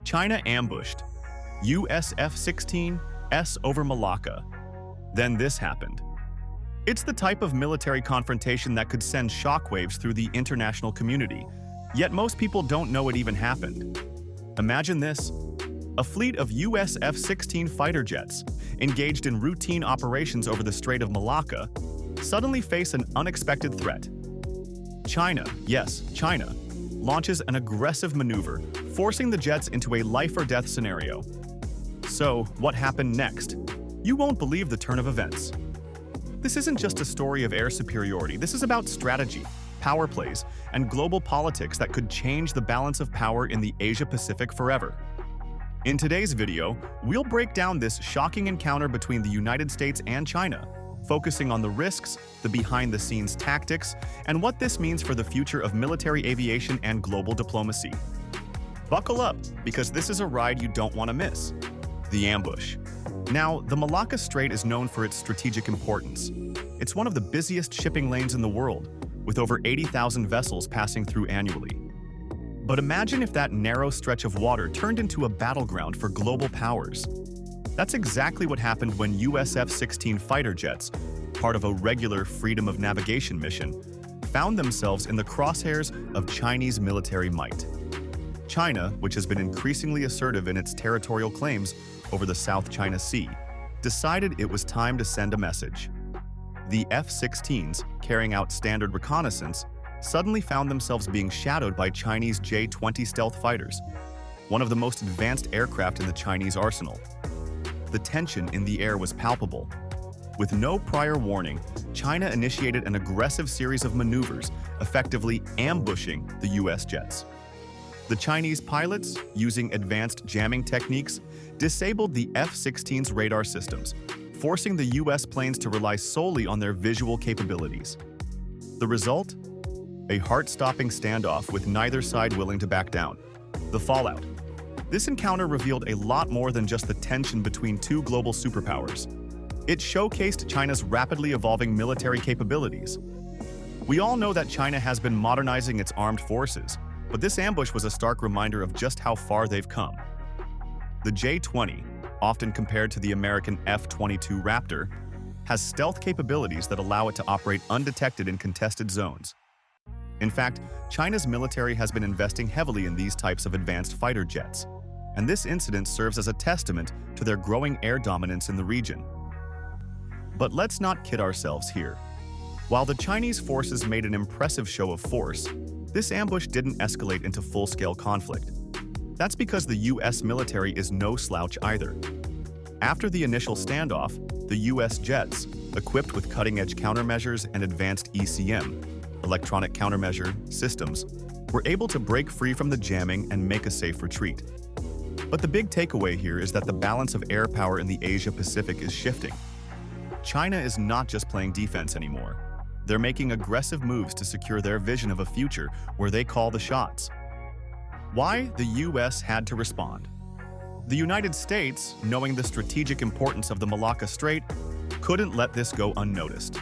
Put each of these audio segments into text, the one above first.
China ambushed US F-16s over Malacca. Then this happened. It's the type of military confrontation that could send shockwaves through the international community, yet most people don't know it even happened. Imagine this. A fleet of US F-16 fighter jets, engaged in routine operations over the Strait of Malacca, suddenly face an unexpected threat. China, yes, China, launches an aggressive maneuver, forcing the jets into a life-or-death scenario. So, what happened next? You won't believe the turn of events. This isn't just a story of air superiority. This is about strategy, power plays, and global politics that could change the balance of power in the Asia-Pacific forever. In today's video, we'll break down this shocking encounter between the United States and China, focusing on the risks, the behind-the-scenes tactics, and what this means for the future of military aviation and global diplomacy. Buckle up, because this is a ride you don't want to miss. The ambush. Now, the Malacca Strait is known for its strategic importance. It's one of the busiest shipping lanes in the world, with over 80,000 vessels passing through annually. But imagine if that narrow stretch of water turned into a battleground for global powers. That's exactly what happened when US F-16 fighter jets, part of a regular freedom of navigation mission, found themselves in the crosshairs of Chinese military might. China, which has been increasingly assertive in its territorial claims over the South China Sea, decided it was time to send a message. The F-16s, carrying out standard reconnaissance, suddenly found themselves being shadowed by Chinese J-20 stealth fighters, one of the most advanced aircraft in the Chinese arsenal. The tension in the air was palpable. With no prior warning, China initiated an aggressive series of maneuvers, effectively ambushing the US jets. The Chinese pilots, using advanced jamming techniques, disabled the F-16's radar systems, forcing the US planes to rely solely on their visual capabilities. The result? A heart-stopping standoff with neither side willing to back down. The fallout. This encounter revealed a lot more than just the tension between two global superpowers. It showcased China's rapidly evolving military capabilities. We all know that China has been modernizing its armed forces, but this ambush was a stark reminder of just how far they've come. The J-20, often compared to the American F-22 Raptor, has stealth capabilities that allow it to operate undetected in contested zones. In fact, China's military has been investing heavily in these types of advanced fighter jets, and this incident serves as a testament to their growing air dominance in the region. But let's not kid ourselves here. While the Chinese forces made an impressive show of force, this ambush didn't escalate into full-scale conflict. That's because the US military is no slouch either. After the initial standoff, the US jets, equipped with cutting-edge countermeasures and advanced ECM, electronic countermeasure, systems, were able to break free from the jamming and make a safe retreat. But the big takeaway here is that the balance of air power in the Asia-Pacific is shifting. China is not just playing defense anymore. They're making aggressive moves to secure their vision of a future where they call the shots. Why the US had to respond? The United States, knowing the strategic importance of the Malacca Strait, couldn't let this go unnoticed.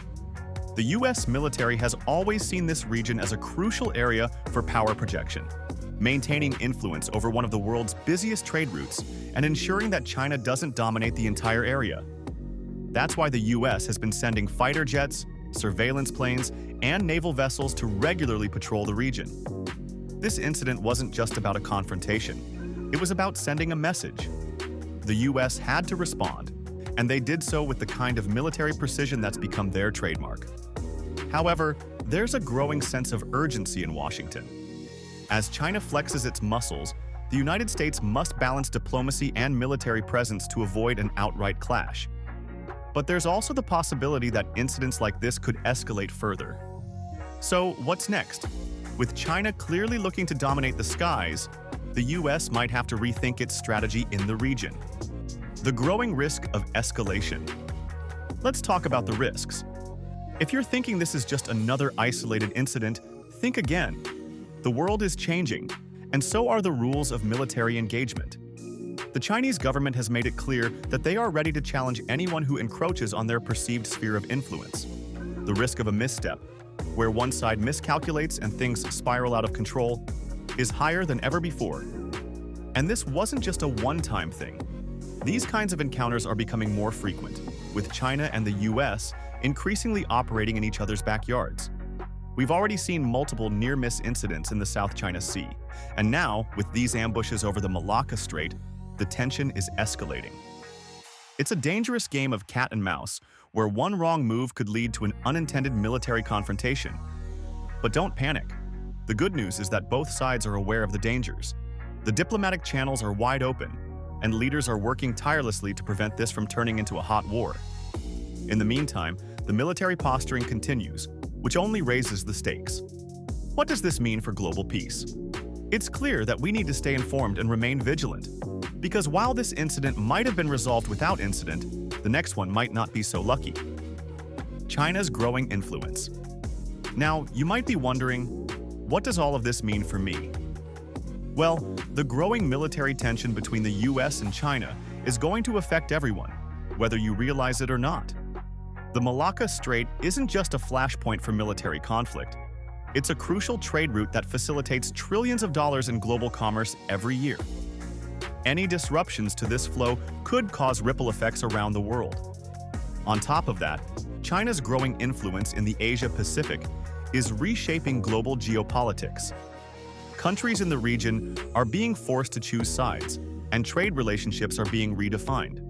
The US military has always seen this region as a crucial area for power projection, maintaining influence over one of the world's busiest trade routes and ensuring that China doesn't dominate the entire area. That's why the US has been sending fighter jets, surveillance planes, and naval vessels to regularly patrol the region. This incident wasn't just about a confrontation. It was about sending a message. The US had to respond, and they did so with the kind of military precision that's become their trademark. However, there's a growing sense of urgency in Washington. As China flexes its muscles, the United States must balance diplomacy and military presence to avoid an outright clash. But there's also the possibility that incidents like this could escalate further. So, what's next? With China clearly looking to dominate the skies, the US might have to rethink its strategy in the region. The growing risk of escalation. Let's talk about the risks. If you're thinking this is just another isolated incident, think again. The world is changing, and so are the rules of military engagement. The Chinese government has made it clear that they are ready to challenge anyone who encroaches on their perceived sphere of influence. The risk of a misstep, where one side miscalculates and things spiral out of control, is higher than ever before. And this wasn't just a one-time thing. These kinds of encounters are becoming more frequent, with China and the US increasingly operating in each other's backyards. We've already seen multiple near-miss incidents in the South China Sea, and now, with these ambushes over the Malacca Strait, the tension is escalating. It's a dangerous game of cat and mouse, where one wrong move could lead to an unintended military confrontation. But don't panic. The good news is that both sides are aware of the dangers. The diplomatic channels are wide open, and leaders are working tirelessly to prevent this from turning into a hot war. In the meantime, the military posturing continues, which only raises the stakes. What does this mean for global peace? It's clear that we need to stay informed and remain vigilant, because while this incident might have been resolved without incident, the next one might not be so lucky. China's growing influence. Now, you might be wondering, what does all of this mean for me? Well, the growing military tension between the US and China is going to affect everyone, whether you realize it or not. The Malacca Strait isn't just a flashpoint for military conflict. It's a crucial trade route that facilitates trillions of dollars in global commerce every year. Any disruptions to this flow could cause ripple effects around the world. On top of that, China's growing influence in the Asia-Pacific is reshaping global geopolitics. Countries in the region are being forced to choose sides, and trade relationships are being redefined.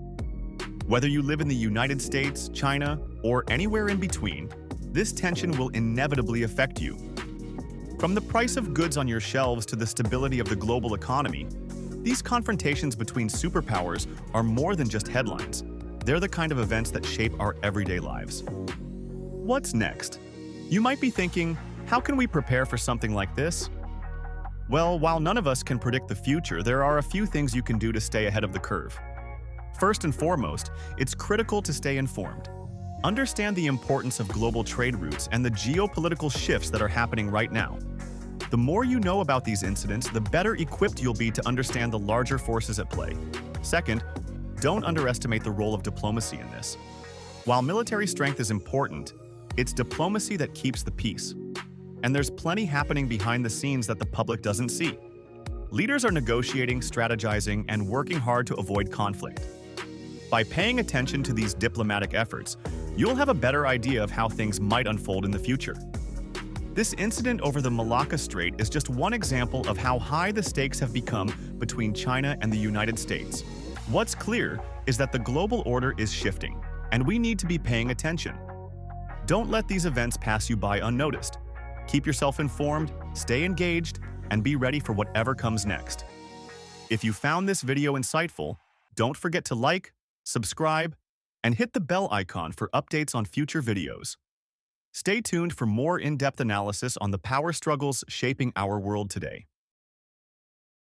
Whether you live in the United States, China, or anywhere in between, this tension will inevitably affect you. From the price of goods on your shelves to the stability of the global economy, these confrontations between superpowers are more than just headlines. They're the kind of events that shape our everyday lives. What's next? You might be thinking, how can we prepare for something like this? Well, while none of us can predict the future, there are a few things you can do to stay ahead of the curve. First and foremost, it's critical to stay informed. Understand the importance of global trade routes and the geopolitical shifts that are happening right now. The more you know about these incidents, the better equipped you'll be to understand the larger forces at play. Second, don't underestimate the role of diplomacy in this. While military strength is important, it's diplomacy that keeps the peace. And there's plenty happening behind the scenes that the public doesn't see. Leaders are negotiating, strategizing, and working hard to avoid conflict. By paying attention to these diplomatic efforts, you'll have a better idea of how things might unfold in the future. This incident over the Malacca Strait is just one example of how high the stakes have become between China and the United States. What's clear is that the global order is shifting, and we need to be paying attention. Don't let these events pass you by unnoticed. Keep yourself informed, stay engaged, and be ready for whatever comes next. If you found this video insightful, don't forget to like, subscribe, and hit the bell icon for updates on future videos. Stay tuned for more in-depth analysis on the power struggles shaping our world today.